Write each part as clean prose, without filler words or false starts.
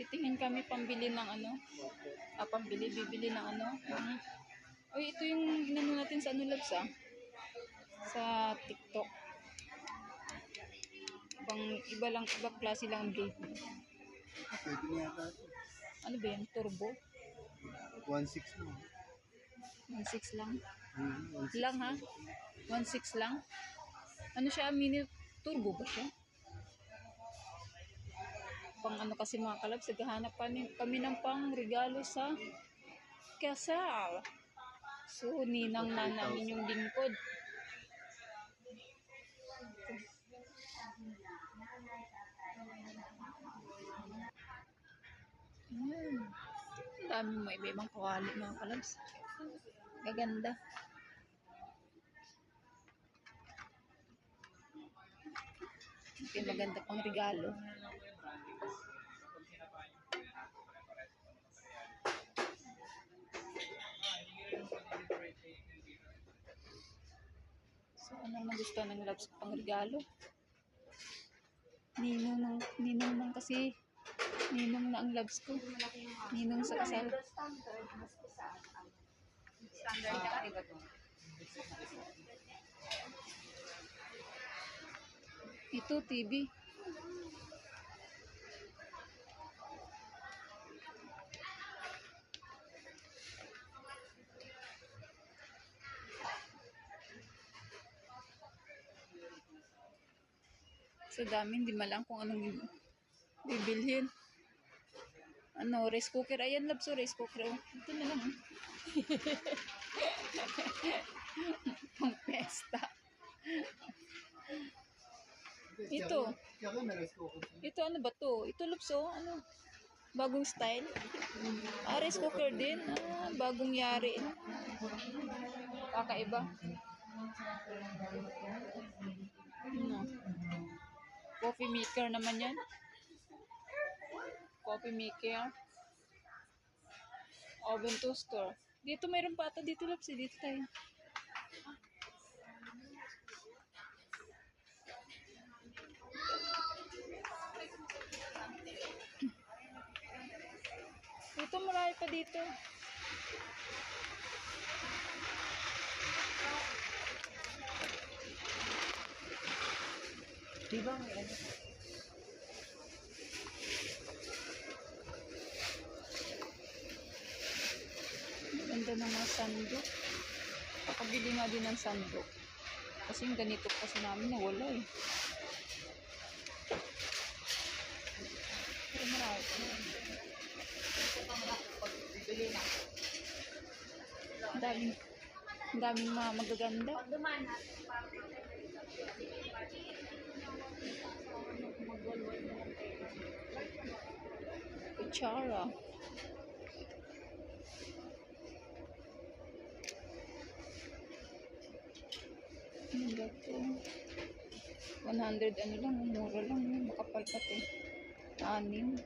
Titingin kami pambili ng ano. Bibili ng ano. Uy, ito yung inano natin sa ano, Labs, sa TikTok. Ibang klase lang ang blade. Pwede na yata. Ano ba yan? Turbo? 1.6 mo. 1.6 lang? 1.6 Lang ha? 1.6 lang? Ano siya? Mini turbo ba siya? Pang ano kasi mga kalabs, naghahanap kami ng pang regalo sa kasal. So, ninang na namin yung lingkod. Ayan. Ang daming may ibang kawali mga kalabs. Gaganda. Okay, maganda pang regalo. So, anong nagustuhan ng Labs pang regalo? Ninong na ang Labs ko. Ninong sa kasal. Standard ka iba to. Ito, TV. Sa dami, hindi malang kung anong bibilhin. Ano, rice cooker. Ayan, Labs, rice cooker. Ito na lang. Pang pesta. Ito. Ito, ano ba to? Ito, Labs, ano? Bagong style. Rice cooker din. Bagong yari. Kakaiba. Ano? Coffee maker naman yan. Coffee maker. Oven toaster. Dito mayroon pa ata dito, Labs. Dito tayo. Dito marami pa dito. Diba may ano? Ganda ng mga sandok. Pakabili nga din ng sandok. Kasi yung ganito kasi namin nawala eh. Pero marami pa na. Bibili na. Ang daming mga magaganda. Kutsara. Ano ba ito? 100 ano lang, mura lang. Makapal pati. 6.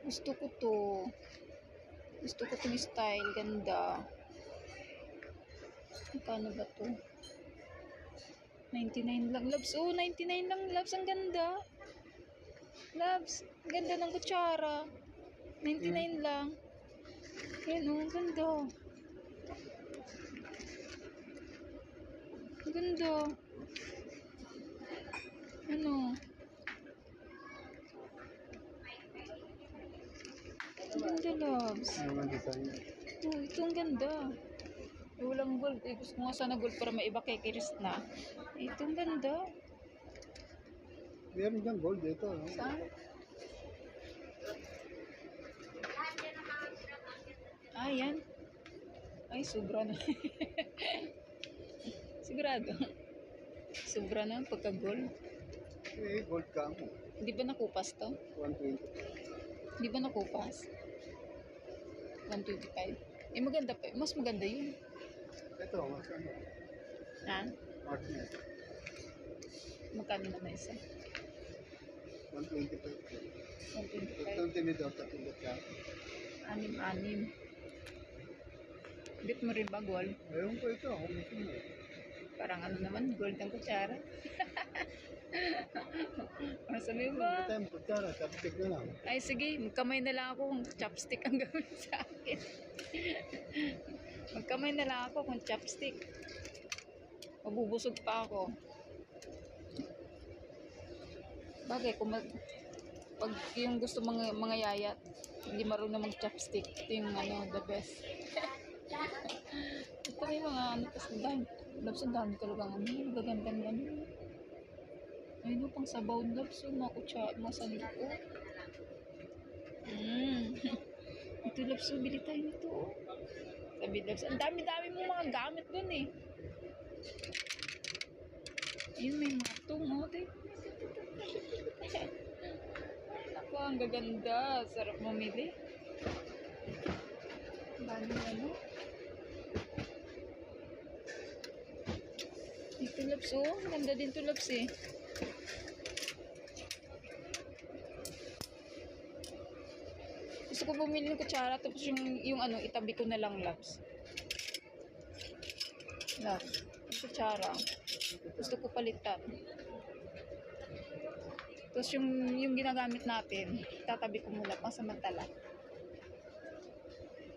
Gusto ko to. Gusto ko tong style. Ganda. Magkano ba to? 99 lang. Labs, 99 lang. Labs, ang ganda. Labs, ang ganda ng kutsara. 99 lang. Yan, ang ganda. Ang ganda. Ano? Ang ganda, Labs. Naman design. Ito ang ganda. Walang gold. Gusto ko nga sana gold para maiba kay Krishna. Ito ang ganda. Meron dyan gold dito. No? Saan? Yan. Ay, sobra na. Sigurado. Sobra na pagka-gold. Gold ka mo. Hindi ba nakupas to? 120. Hindi ba nakupas? 125. Maganda pa. Mas maganda yun. Ito, mas ano? Ha? Martinez. Magkano naman isa? 125. 125. Itong tinidor sa pindot ka. 6. Bit mo rin ba gold? Ayun ko ito. Ako mismo. Parang ano naman, gold ang kutsara. Ano sabi mo Hindi ba? tayo magkutsara. Chopstick na lang. Ay sige, magkamay na lang ako kung chopstick ang gawin sa akin. Magkamay na lang ako kung chopstick. Mabubusog pa ako. Bagay, pag yung gusto mga yayat, hindi marunong mag-chopstick, ito yung ano, the best. Ito may mga ano, tas ang dami talagang ano, gagandang ano. Ay no, pang sabaw labs, so mga saniko. Ito labs, so bili tayo nito. Sabi labs, ang dami-dami mong mga gamit dun eh. Ayun, may matong, oh, ako, ang gaganda. Sarap mamili. Dami ano. Ito laps, oh. Ganda din to laps eh. Gusto ko bumili ng kutsara tapos yung ano, itabi ko na lang laps. Laps. Yung kutsara. Gusto ko palitan. Tapos yung ginagamit natin, tatabi ko muna pang samantala.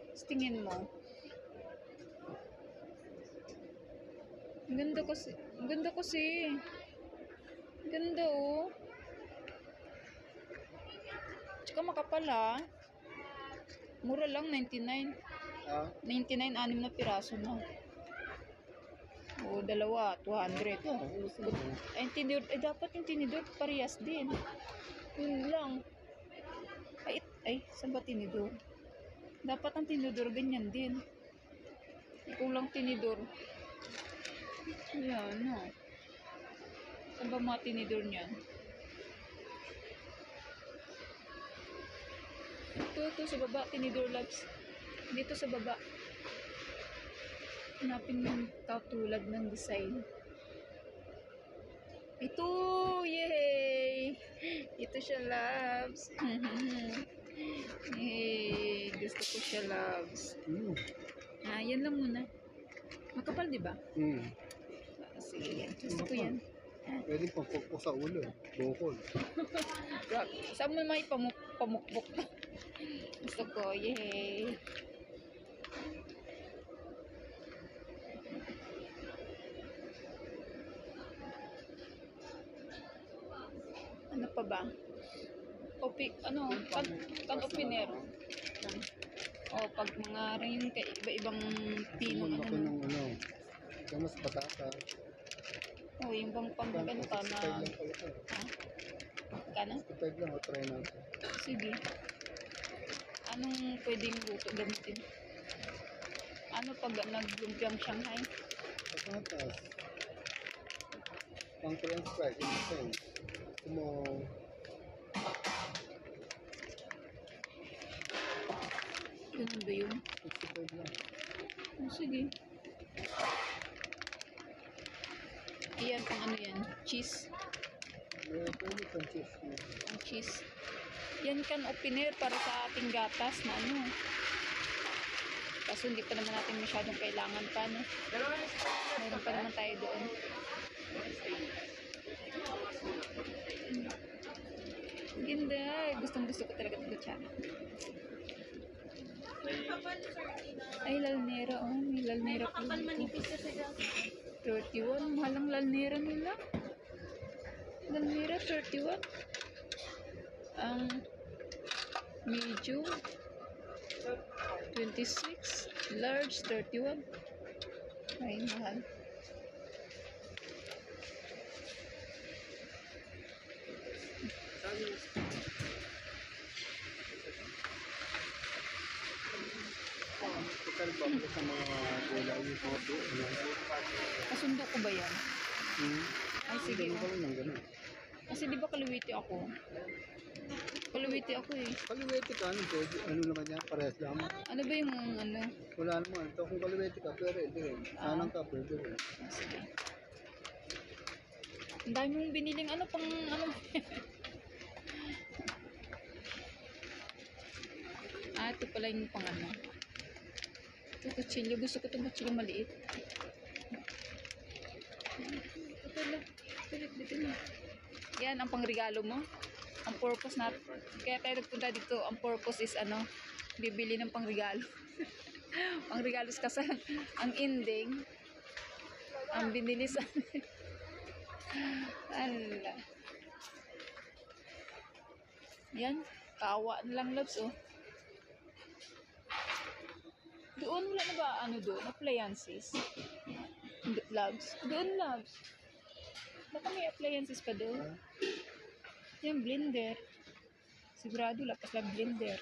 Tapos tingin mo. Ang ganda kasi. Ang ganda kasi. Ang ganda oh. Tsaka makapal ah. Mura lang, 99. Ah? 99, 6 na piraso na. O, dalawa, 200. Ay, tinidor, dapat yung tinidor parehas din. Yun lang. Ay, saan ba tinidor? Dapat ang tinidor ganyan din. Kung lang tinidor. Ayan, no. Saan ba mga tinidor niyan? Ito, sa baba, tinidor labs. Dito sa baba. Hanapin yung katulad ng design. Ito! Yay! Ito siya, loves. Yay! Gusto ko siya, loves. Yan lang muna. Makapal, di ba? Sige, yan. Gusto ko yan. Pwede pang pukpok sa ulo. Bukol. Saan mo may pamukbok? Gusto ko. Yay! Ano pa ba? Pag-opener. Pag mga rin iba-ibang pinong Laki ano. ng ano. Kaya mas patata. Yung bang pang-ano ka na. Style lang pala ito. Ha? Kana? Style lang. O, try natin. Sige. Anong pwedeng luto gamitin? Ano pag nag-lumpiang Shanghai? Patatas. Pang french fries. Yung gusto mo. Ganun ba yun? 65 lang. Sige. Iyan, pang ano yan? Cheese. Pwede pang cheese. Pang cheese. Yan kan opener para sa ating gatas na ano. Kaso hindi pa naman natin masyadong kailangan pa, no? Meron pa naman tayo doon. Ganda. Gustong-gusto ko talaga ito siya. Ay, lalnera. Oh, may lalnera pa dito. 31. Mahal ang lalnera nila. Lalnera, 31. Ang medium, 26. Large, 31. Ay, mahal. Total ba sa mga gulay yung mga doon? Kasundo ko ba yan? Ay, sige. Ganun ka lang ganun. Kasi di ba kaliwiti ako? Kaliwiti ako eh. Kaliwete ka, ano naman yan? Parehas lang. Ano ba yung ano? Wala naman. Ito kung kaliwete ka, pwede rin. Sanang ka, pwede rin. Sige. Ang dami mong biniling ano pang ano. Ito pala yung pang ano. Ito Ito, kutsilyo. Gusto ko itong kutsilyo maliit. Ito lang. Dito na. Yan, ang pangregalo mo. Ang purpose na, kaya tayo nagpunta dito, ang purpose is bibili ng pangregalo. Pangregalo sa kasal. Ang ending, ang binili sa ala. Yan, kawa na lang, loves, oh. Doon, wala na ba, doon, appliances? Loves, doon, loves. Baka may appliances pa doon. Yan, blender. Sigurado, lapas lang blender.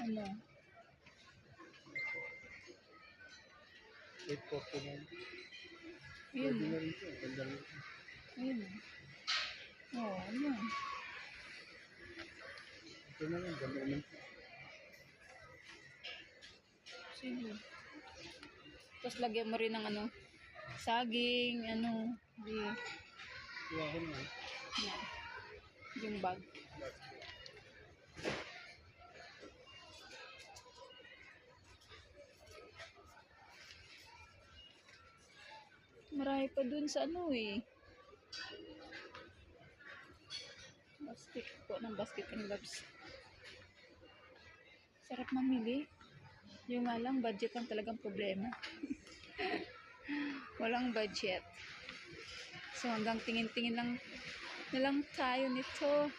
Ano? 849. Yun. Pwede na rin ito. Ganda rin ito. Ayun. Oo, ano? Ito na lang. Ganda rin ito. Sige. Tapos lagyan mo rin ng saging, di, Kuha ko na. yan. Yung bag. Marami pa dun sa basket po ng basket and gloves. Sarap mamili. Yung nga lang, budget lang talagang problema. Walang budget. So hanggang tingin-tingin lang na lang tayo nito.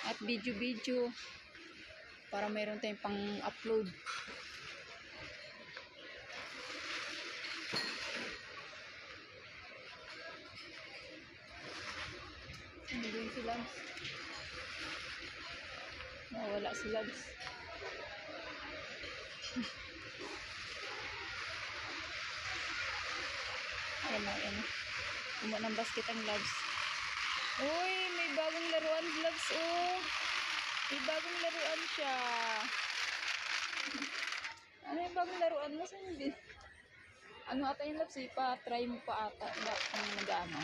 At video-video. Para mayroon tayong pang-upload. Ano din si Labs? Wala si Labs. Ayan. Umo ng basket ang Labs. Uy, may bagong laruan, Labs, oh. May bagong laruan siya. Ano yung bagong laruan mo? Saan yun? Ata yung Labs, try mo pa ata. Bakit kang mag-ano?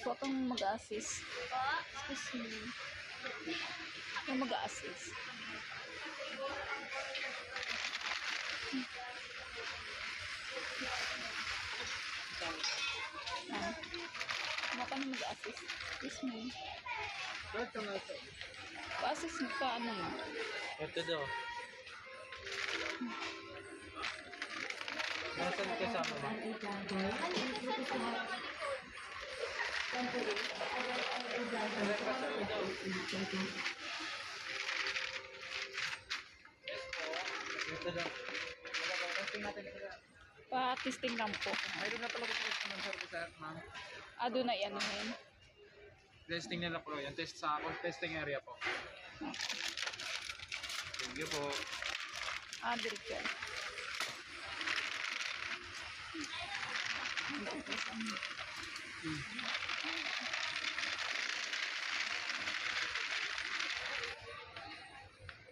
Huwag kang mag-assist. Excuse me. Huwag mag-assist. Huwag kang mag-assist. Excuse me. Kahit ka nga ito. Pa-assist mo pa, mo. Ito daw. Nasaan kasama mo? Ito daw. Pa-testing lang po. Mayroon na pala gusto ng service sa ma'am. Doon na yan. Testing nila po yan. Test sa ako. Testing area po. Thank you po. Diretso.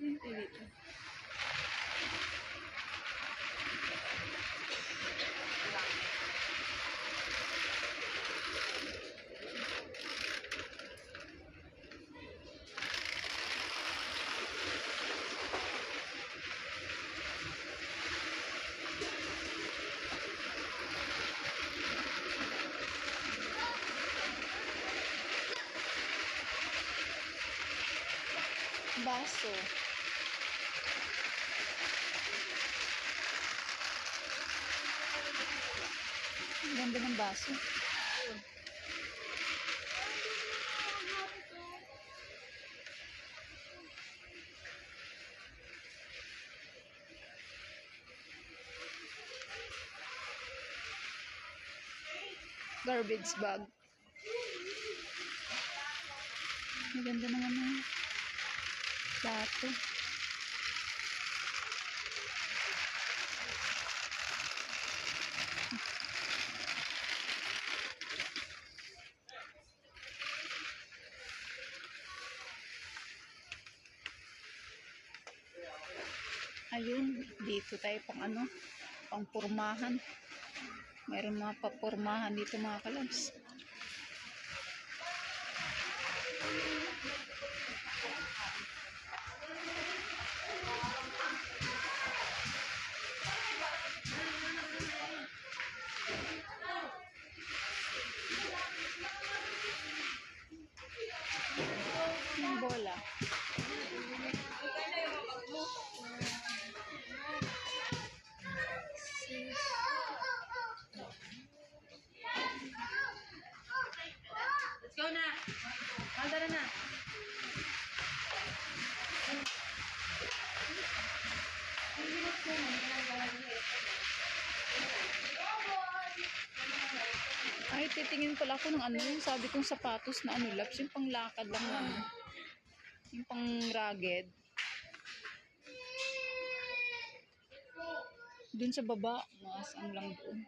Dito. Baso. Ang ganda ng baso. Garbage bag. Ang ganda naman ng plato. Ayun, dito tayo pang purmahan. Mayroon mga papurmahan dito mga kalabs. titingin pala ako ng ano, yung sabi kong sapatos na ano, laps, yung panglakad lang na ano. Yung pang rugged. Dun sa baba, mas ang lang doon.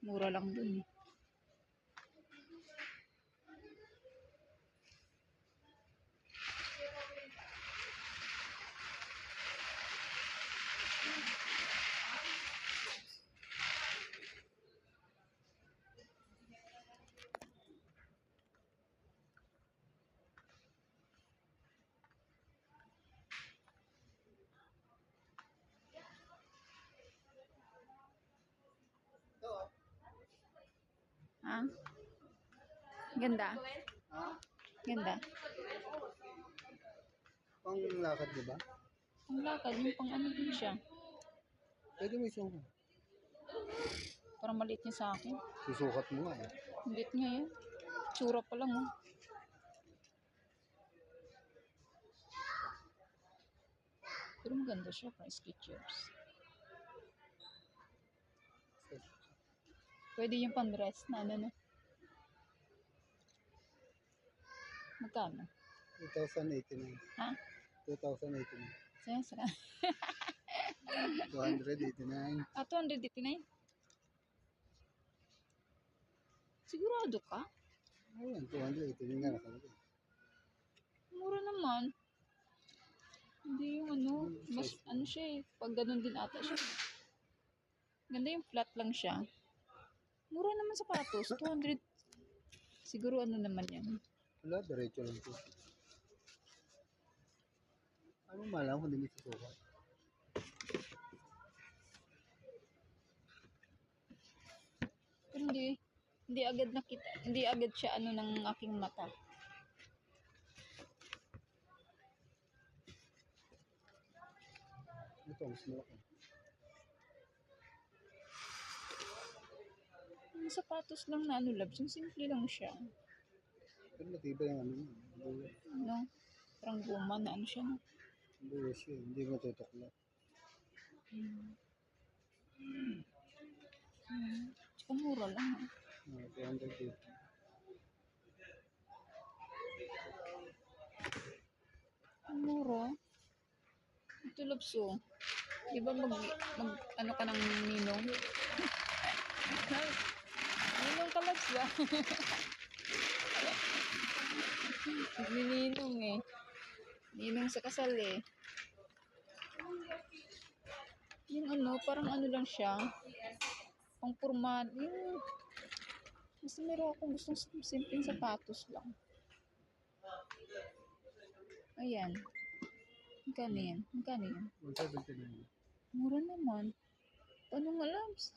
Mura lang doon eh. Ha? Ganda. Ha? Ganda. Pang lakad, di ba? Ang lakad, yung pang ano din siya. Pwede mo isukat. Parang maliit niya sa akin. Susukat mo nga eh. Maliit nga yan. Tsura pa lang oh. Pero maganda siya, parang Skechers. Pwede yung pan-dress na ano na. Magkano? 2,089. Ha? 2,089. Saan saan? 289. Ah, 289? Sigurado ka? Ayan, 289 nga nakalagay. Mura naman. Hindi yung ano, mas ano siya eh. Pag ganun din ata siya. Ganda yung flat lang siya. Mura naman sapatos, 200. Siguro ano naman yan. Wala, diretso lang po. Ano malam kung hindi mo susukat? Pero hindi agad nakita, hindi agad siya ano ng aking mata. Ito, mas malaki. Yung sapatos lang na ano labs, yung simple lang siya. Pero matibay yung ano mo. Ano? Parang guma na ano siya. No? Buwas siya, hindi mo tutuklat. Tsaka mura lang. 250. Ang mura. Ito labso. Di ba mag ano ka ng ninong? Ninong ka labs ba? Ninong eh. Ninong sa kasal eh. Yung ano, parang ano lang siya. Pang formal. Yung basta meron akong gustong simpleng sapatos lang. Ayan. Magkano yan? Magkano yan? 179. Mura naman. Paano nga labs?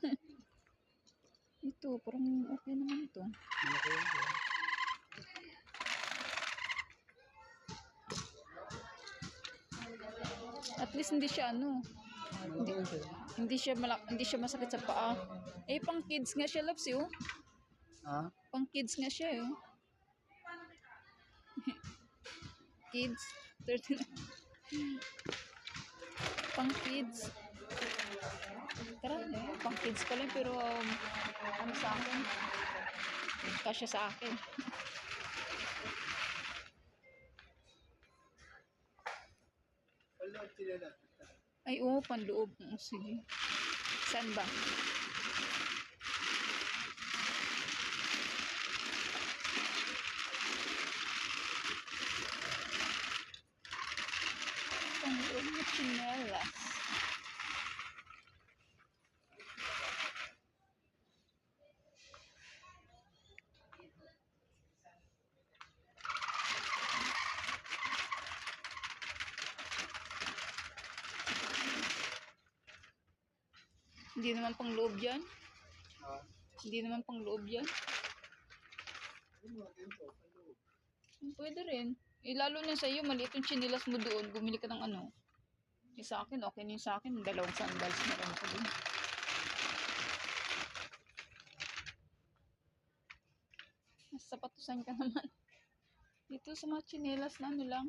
Ito, parang okay naman ito. Malaki yan po. At least hindi siya ano, Malaki yan siya. hindi siya masakit sa paa. Eh, pang kids nga siya, labs, oh. Ha? Pang kids nga siya, oh. Kids, 13. Pang kids. Tara, pang kids pa lang, pero ano sa akin? Kasya sa akin. Wala, sila na. Ay, oo, panloob. Oh, sige. Saan ba? Panloob na chinelas. Hindi naman pang loob yan. Ha? Hindi naman pang loob yan. Ano mga ganito? Ano? Pwede rin. Eh, lalo na sa iyo, maliit yung chinilas mo doon. Bumili ka ng ano. Yung sa akin, okay na yung sa akin. Dalawang sandals na rin ako doon. Mas sapatusan ka naman. Dito sa mga chinilas na ano lang.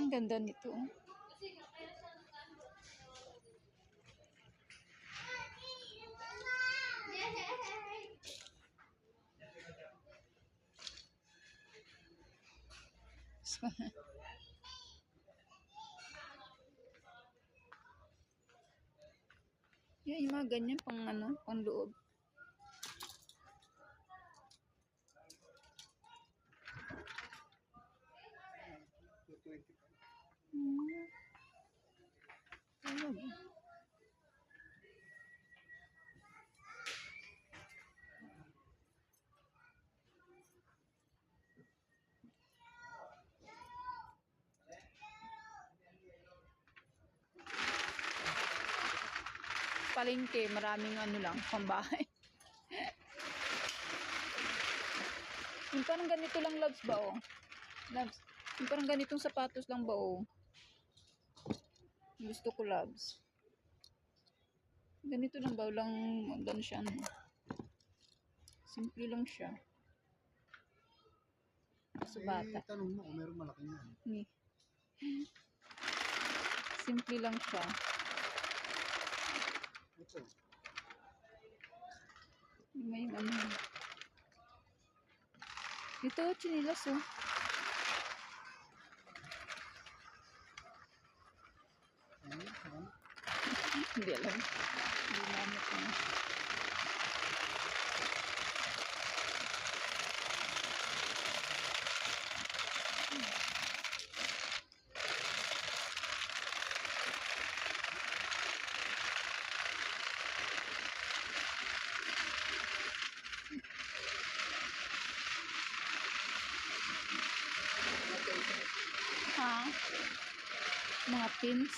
Ang ganda nito. Oh. Yan, yung mga ganyan pang ano, pang loob. Ayun. Palengke, maraming ano lang, pambahay. Yung parang ganito lang, loves ba, oh? Loves, yung parang ganitong sapatos lang ba, oh? Gusto ko, loves. Ganito lang ba, lang siya, ano? Simple lang siya. Sa bata. Tanong mo kung meron malaki na. Ni. Simple lang siya. Ito. May ano. Ito, chinilas, oh. Ano? Hindi alam. Hindi namin ito. Ha? Mga pins.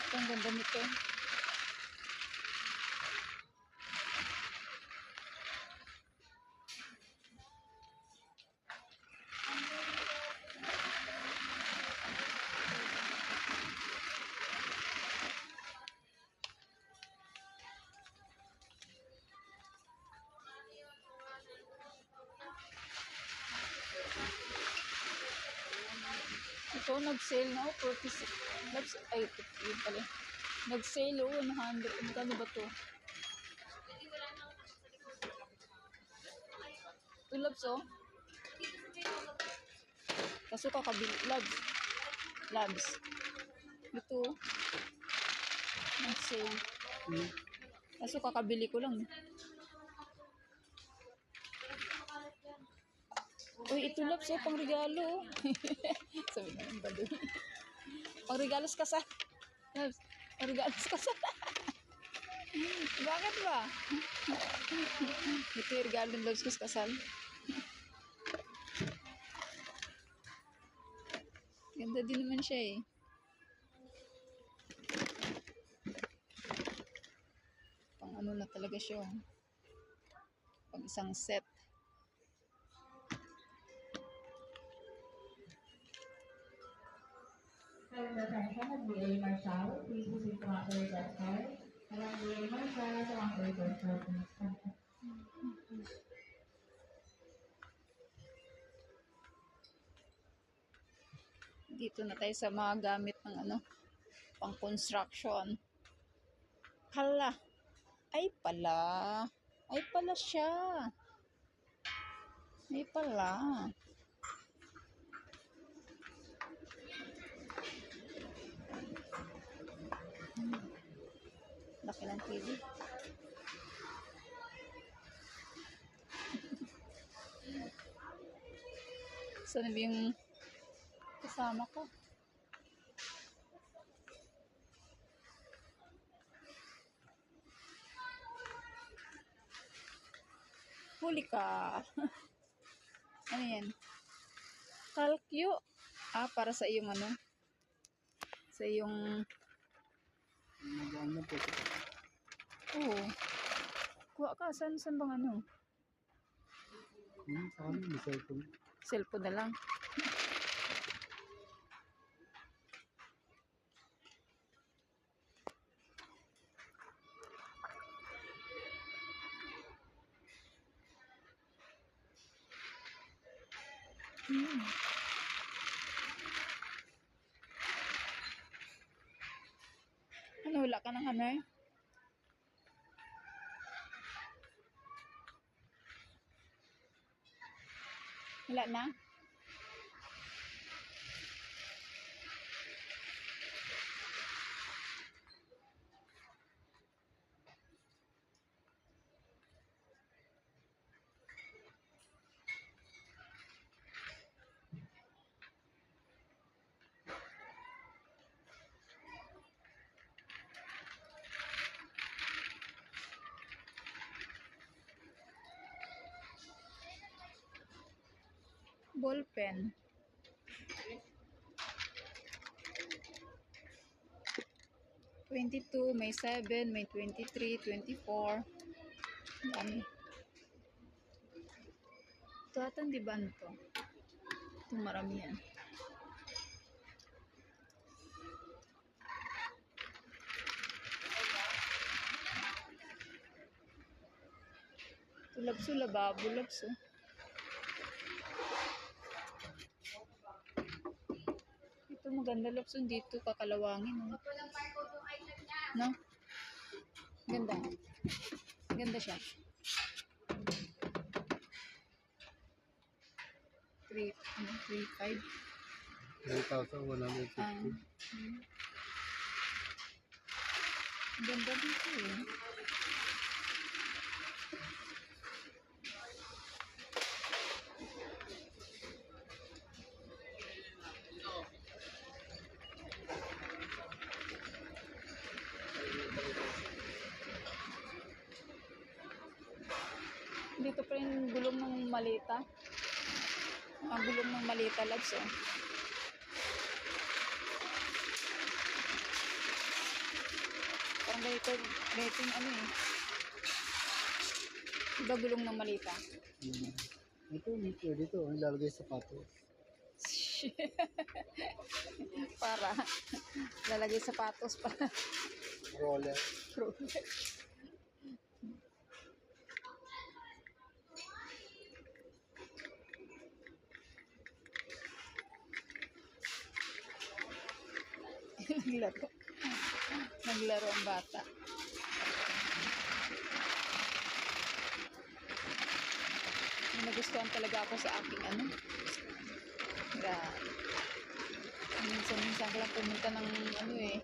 Ito, ang ganda nito. Ito, nag-sale na, 46. Ay, yun pala. Nag-sale, 100. Magkano ba to? Ito, loves, oh. Kaso kakabili, loves. Loves. Ito, nag-sale. Kaso kakabili ko lang. Uy, ito, loves, oh, pang regalo. Sabi na yung bado. Pang regalo sa kasal. Loves, pang regalo sa kasal. Bakit ba? Ito yung regalo ng loves ko sa kasal. Ganda din naman siya, eh. Pang ano na talaga siya, oh. Pang isang set. Nagbigay Marshall, please visit the Water website. Nagbigay Marshall sa Water website. Dito na tayo sa mga gamit ng ano, pang construction. Hala. Ay pala. Ay pala siya. Ay pala. Laki ng TV. Saan ba yung kasama ko? Huli ka. Ano yan? Kalkyo. Ah, para sa iyong ano? Sa iyong... Nag-ano po. Oo. Kuha ka. Saan bang ano? Sa amin, may cellphone. Cellphone na lang. Hmm. Ano, wala ka ng hammer? Wala na? Ball pen. $22, may 7, may 23, 24. Dami. Ito ata di ba to? Ito marami yan. Ito labso, lababo, labso. Ito maganda labso dito, kakalawangin. Oh. No? Ganda. Ganda siya. 3.5. 3,150. Ganda dito eh. Dito pa yung gulong ng malita. Ang gulong ng malita, labs, oh. Parang ganito yung ano eh. Iba gulong ng malita. Ito, pwede ito. Ang lalagay sa sapatos. Para lalagay sapatos pa. Roller. Naglaro. Naglaro ang bata. May nagustuhan talaga ako sa aking ano. Minsan-minsan ko lang pumunta ng ano eh.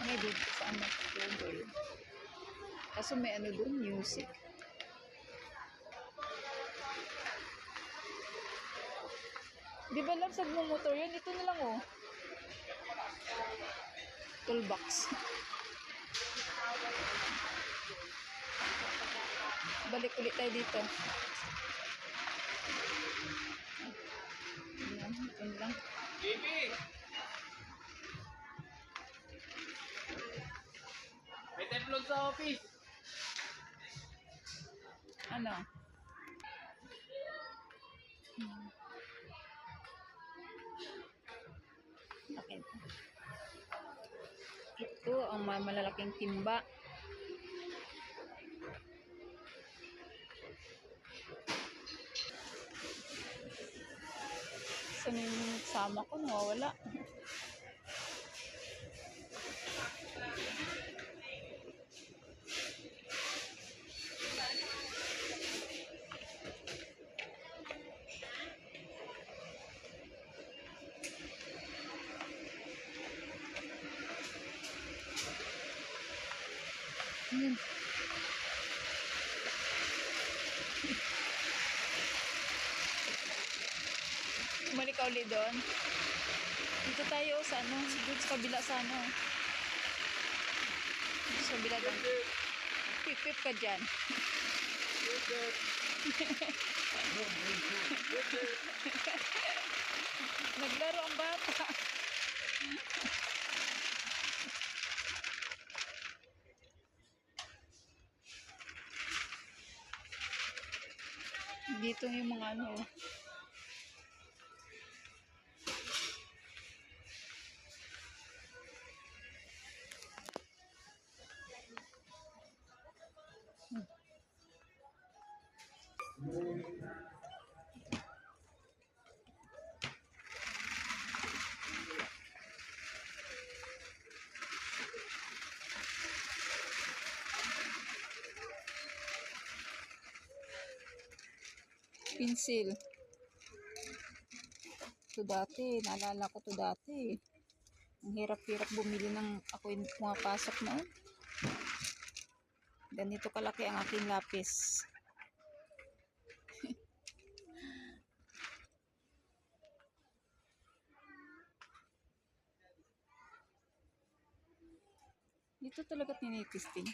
May dito sa ano, Google. Kaso may ano doon, music. Di ba lang sa motor yan? Ito na lang oh. Toolbox. Balik ulit tayo dito. Ayan, ito na lang. Baby! May templon sa office. Ano? Akin. Ito ang malalaking timba. Saan yung sama ko? Nawawala. Yun. Bumalik ka ulit doon. Dito tayo sa ano, dito sa kabila sa ano. Dito sa kabila doon. Pip-pip ka dyan. Naglaro ang bata. Dito yung mga ano. Pencil. Ito dati, naalala ko to dati. Ang hirap-hirap bumili ng ako yung pumapasok noon. Ganito kalaki ang aking lapis. Dito talaga tinitisting.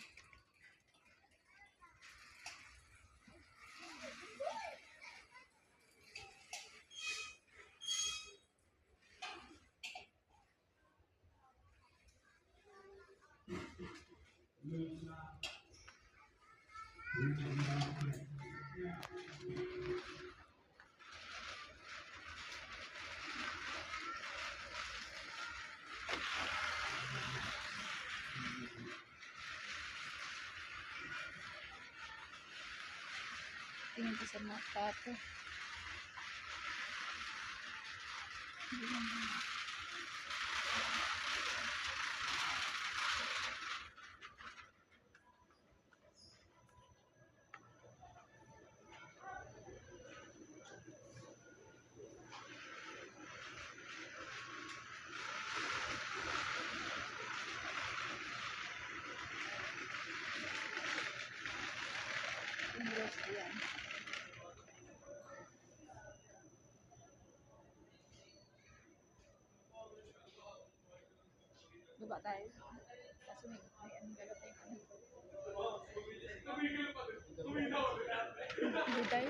Tingin ko sa mga tato. Yung rest yan. Baba tayo. Kasi may anong dala tayo. Hindi tayo.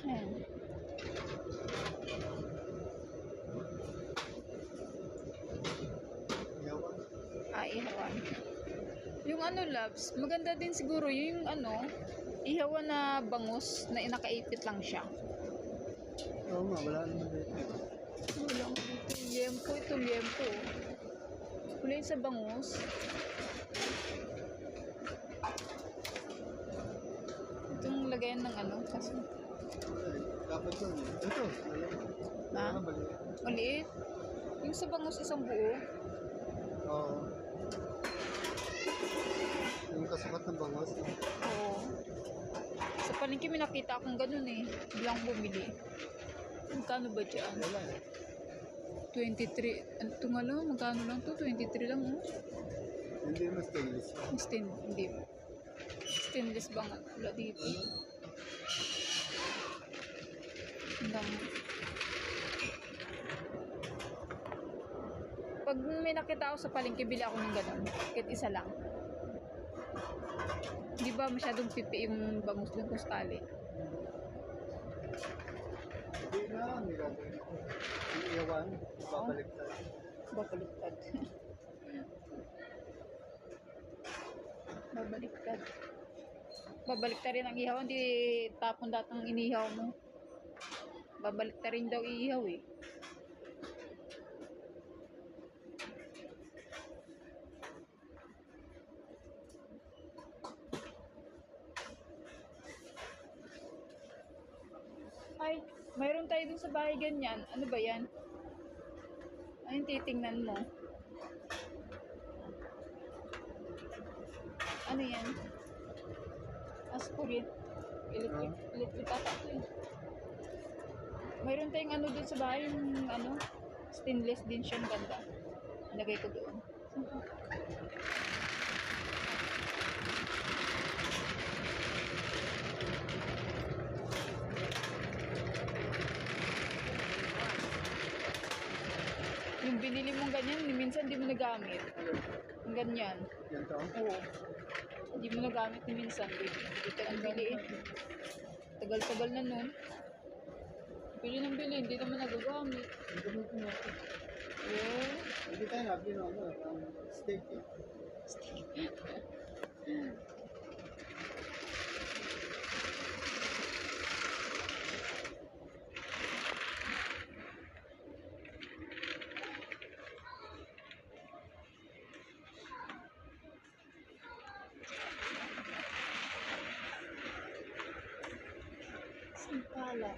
Ayan. Yawa. Ihawan. Yung ano, loves, maganda din siguro yung ano, ihawan na bangus na nakaipit lang siya. Oo nga, wala naman dito. Wala ko dito. Liempo, ito liempo. Kulay sa bangus. Itong lagayan ng ano, kasi, Dapat yun. Ito. ha? Mali. Maliit. Yung sa bangus isang buo. Oo. Yung kasukat ng bangos. Oo. Sa palengke may nakita akong ganun eh. Bilang bumili. Magkano ba dyan? Wala eh. 23. Ano ito nga lang? Magkano lang to? 23 lang oh. Hindi mo stainless. Hindi. Stainless ba nga? Wala dito. Hanggang... Pag may nakita ako sa palengke, bili ako ng ganun. Kahit isa lang. Di ba masyadong pipi yung bangus doon kung sakali? Hindi na, may gagawin ako. Yung iyawan, babaliktad. Babaliktad. Babaliktad. Babaliktad rin ang ihaw. Hindi tapon datang inihaw mo. Babaliktad rin daw iihaw eh. Ay, mayroon tayo dun sa bahay ganyan. Ano ba yan? Ayun, titingnan mo. Ano yan? As kuryente. Electric ata ito eh. Mayroon tayong ano doon sa bahay, yung ano, stainless din siyang ganda. Lagay ko doon. Yung binili mong ganyan, minsan hindi mo nagamit. Yung ganyan. Yan to. Oo. Hindi mo nagamit ni minsan. Hindi ka nang bili eh. Tagal-tagal na nun. Bili ng bili, hindi naman nagagamit. Ang gamitin natin. Eh, Hindi tayo nabili ng ano, ang steak eh. sampalan.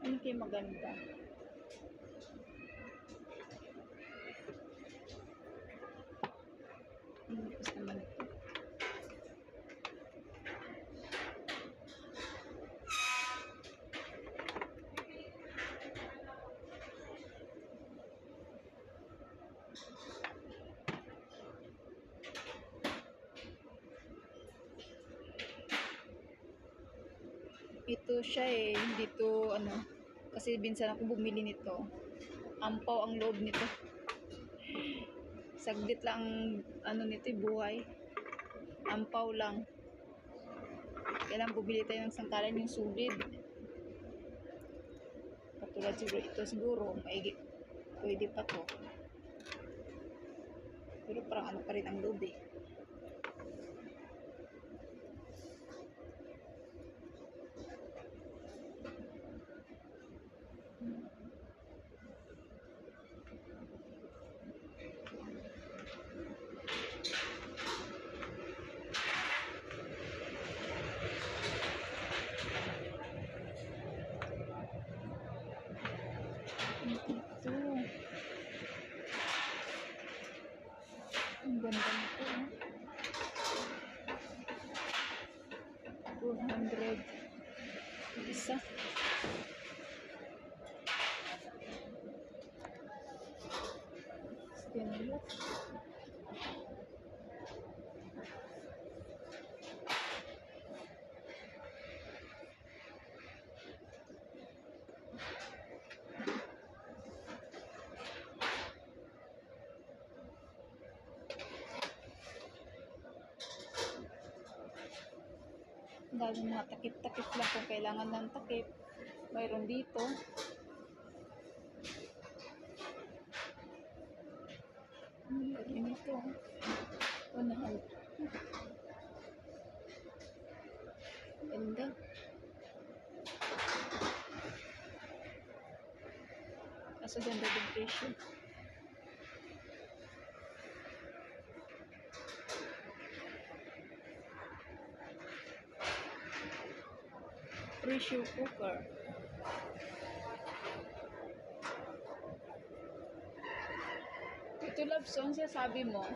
Ano kayo maganda? Tapos naman ito. Ito siya eh, hindi to ano, kasi binsan ako bumili nito. Ampaw ang loob nito. Saglit lang ano nito, buhay. Ampaw lang. Kailangan bumili tayo ng sangkalan yung sulit. Katulad siguro ito siguro, maigi. Pwede pa to. Pero parang ano pa rin ang loob eh. Ito. Ang ganda nito. 200. Isa. Stainless. Dahil mga takip-takip lang kung kailangan ng takip. Mayroon dito. Mayroon ito. Unahan. Ganda. Kaso ganda din presyo. Pressure cooker. Ito love song siya sabi mo. 1.7.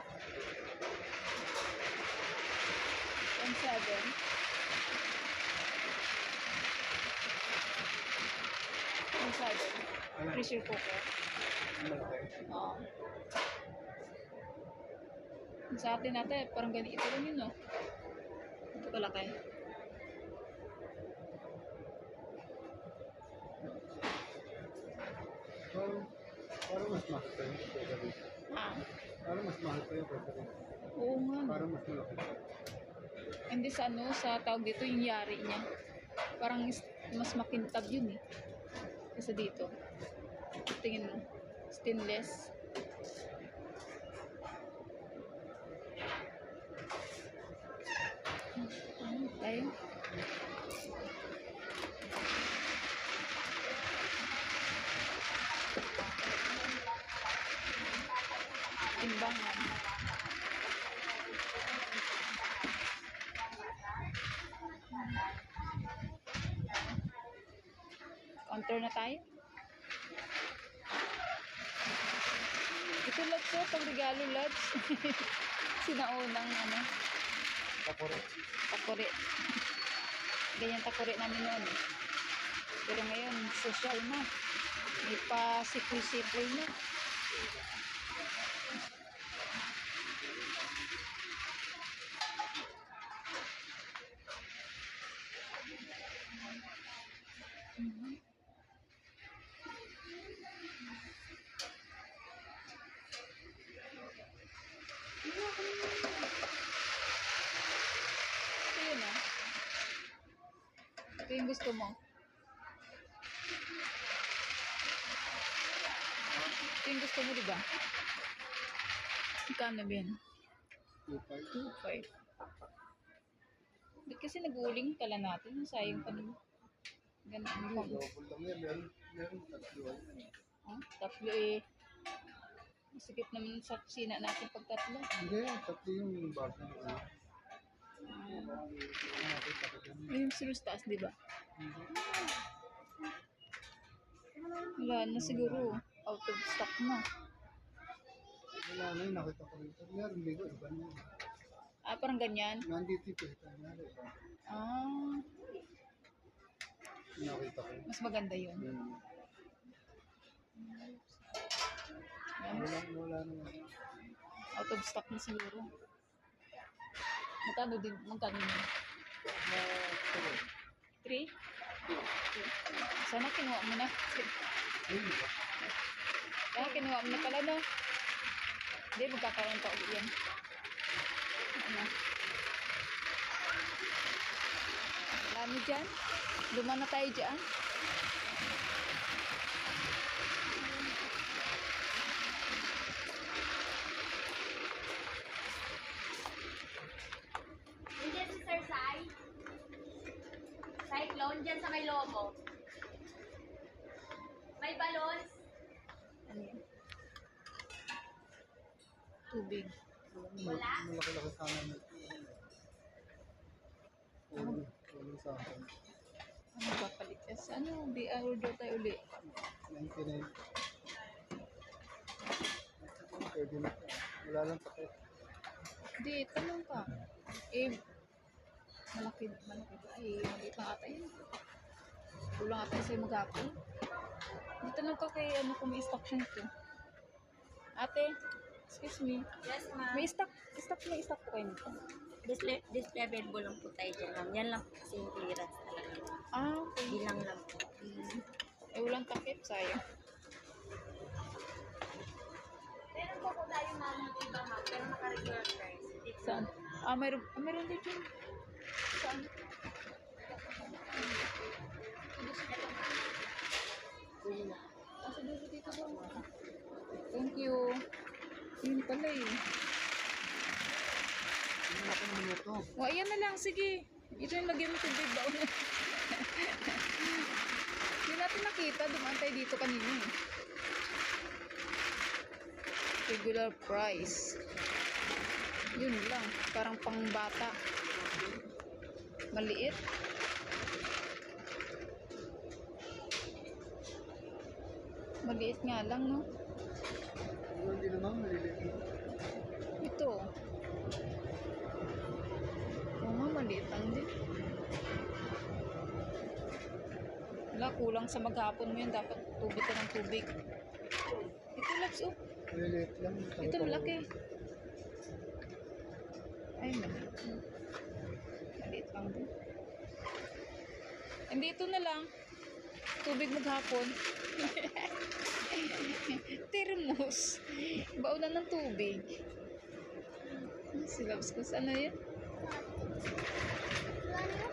1.7. Pressure cooker. Oo. Sa atin natin, parang ganito lang yun, no? Ito kalaki. Parang mas mahal pa yung kaysa dito. Ha? Parang mas mahal pa yung kaysa dito. Oo nga. Parang mas malaki. Hindi sa ano, sa tawag dito yung yari niya. Parang mas makintab yun eh. Kasi dito. Tingin mo. Stainless. Ano tayo? Timbangan. Order na tayo. Ito Lods, oh, pang regalo Lods. Sinaunang ano, Kapore. takore. Ganyan takore namin noon. Pero ngayon, social na. May pa sikul-sikul na. Ito yun ah. Ito yung gusto mo. Ito yung gusto mo, di ba? Magkano ba yan? 2.5. 2.5. Ba't kasi nag-uuling kala natin? Sayang pa naman. Ganun Hindi, pa. double lang yan. Meron tatlo. Ah, tatlo eh. Masikip naman sa kusina natin pag tatlo. Hindi, tatlo yung bago. Nakita ko dyan. Ay, yung sinus taas, di ba? Wala na siguro. Out of stock na. Wala na yun, nakita ko rito. Meron bigo, iba na yun. Ah, parang ganyan. Nandito yung kita niya. Iba. Ah, Nakita ko. mas maganda yun. Yan. Wala na. Out of stock na siguro. Magkano yun? 3? Sana kinuha mo na. Ah, kinuha mo na pala, no? Hindi, magkakaroon pa ulit yan. Ano? Marami dyan. Luma na tayo dyan. Hindi si Sir Sai. Cyclone dyan sa may lobo. May balons. Ano yan? Tubig. Wala? Malaki-laki sana na. Ulo sa akin. Ano ba palit? Ano? Order tayo uli. 99. Pwede na. Wala lang sakit. Hindi, tanong ka. Eh, malaki ba? Ay, maliit na ata yun. Kulang ata sa'yo maghapon. Hindi, tanong ka kay ano kung may stock siya nito. Ate, excuse me. Yes, ma'am. May stock po kayo nito. Display available lang po tayo dyan, ma'am. Yan lang po kasi yung clearance talaga. Ah, okay. Bilang lang po. Eh, walang takip, sayang. Meron po po tayo, ma'am, ng iba, ma'am. Pero naka-regular price. Saan? Ah, mayroon din dyan. Saan? Dito ba? Thank you. Yun pala eh. Malaki naman ito. O, ayan na lang. Sige. Ito yung lagyan mo tubig ba? Hindi natin nakita. Dumaan tayo dito kanina eh. Regular price. Yun lang. Parang pang bata. Maliit. Maliit nga lang, no? Hindi naman maliliit. Ito. Oo nga, maliit lang din. Wala, kulang sa maghapon mo yun. Dapat tubig ka ng tubig. Ito, Labs, oh. Maliliit lang. Ito, malaki. Ay, maliit. Maliit lang din. Hindi, ito na lang. Tubig maghapon. Termos. Baunan ng tubig. Si Labs ko, ano yun?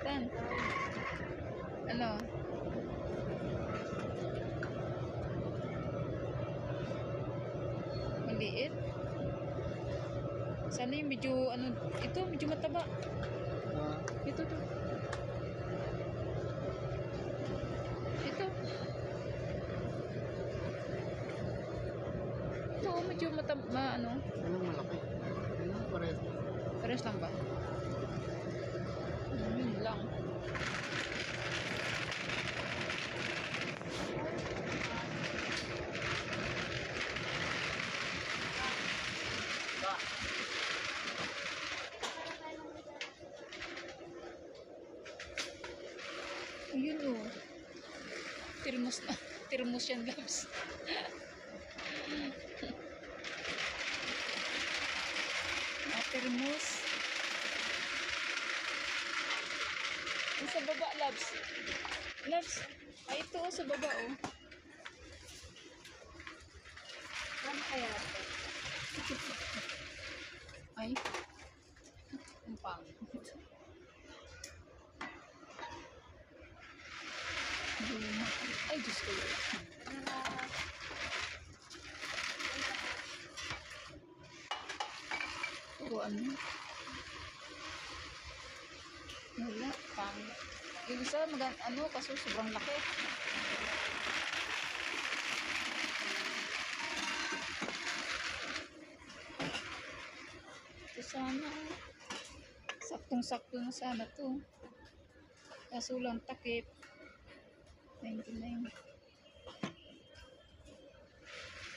Tan. Ano? Maliit. Sana yung medyo, ano, ito, medyo mataba. Ito, to. Ito. Ito, medyo mataba, ano. Anong malaki? Ano, parehas. Pares lang ba? Yun lang. Termos na. Termos yan, Labs. Termos. Yung sa baba, Labs. Labs. Ay, ito sa baba, oh. Ano kaya? Ay. Ang pangit. Ay, Diyos ko. O, ano? Wala, pangit. Yung isa, ano, kaso sobrang laki. Ito sana, saktong-sakto na sana to. Kaso lang takip. 99.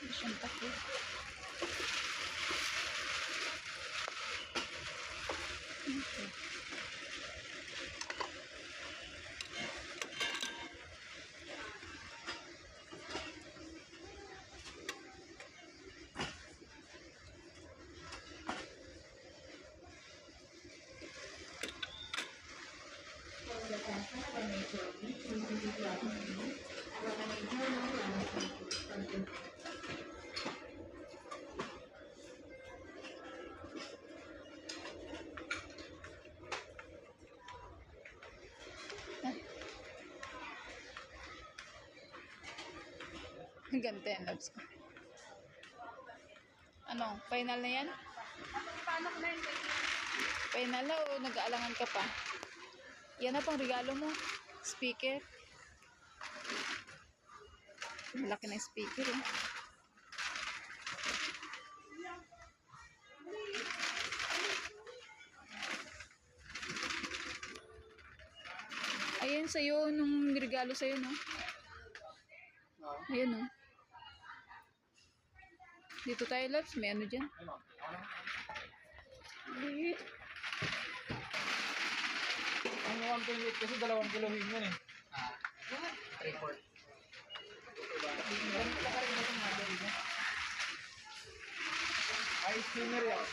Hindi siyang takip. Okay. Ang ganda yan, Labs ko. Ano, final na yan? Final na o nag-aalangan ka pa? Yan na pang regalo mo. Speaker. Malaki na yung speaker eh. Ayun sa'yo, nung regalo sa'yo, no? Ayun, no? Dito tayo, Labs. May ano dyan? Liit. Ang 128 kasi 2 kilohin yun eh. 3/4. Ay, steamer yan.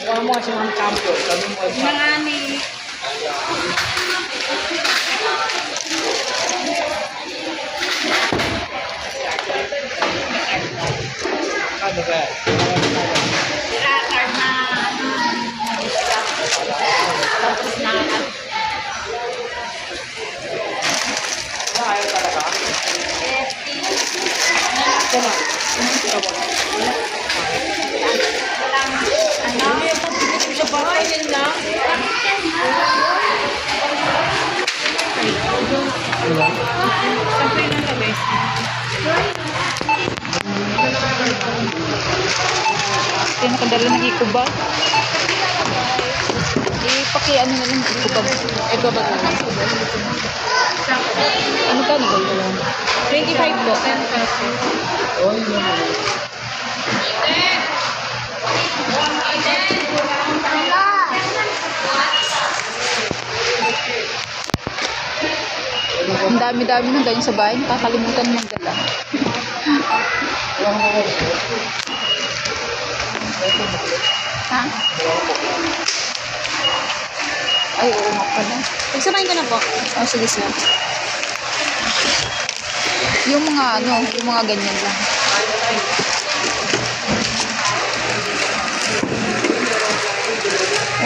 Kuha mo kasi mga campo. Sabi mo kasi. Mga ni... Ano ba? Card na... Tapos na... Ayaw talaga. Hindi ako pinito sa bahay nila. Saan po yun ang labi? Kaya nakadala ng ikubag. Ano na lang ikubag. Ito ba na lang? Ano ka na ba? 25 po. 10 pesos. Oh, yun. Ang dami-dami ng ganyan sa bahay. Nakakalimutan mong dala. Ha? Ay, oo nga pala. Pagsamahin ko na po. Oh, sige, sige. Yung mga yung mga ganyan lang.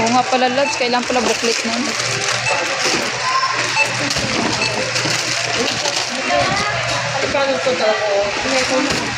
Oo nga pala, loves. Kailangan pala booklet nun. Ikaw nagpunta ako.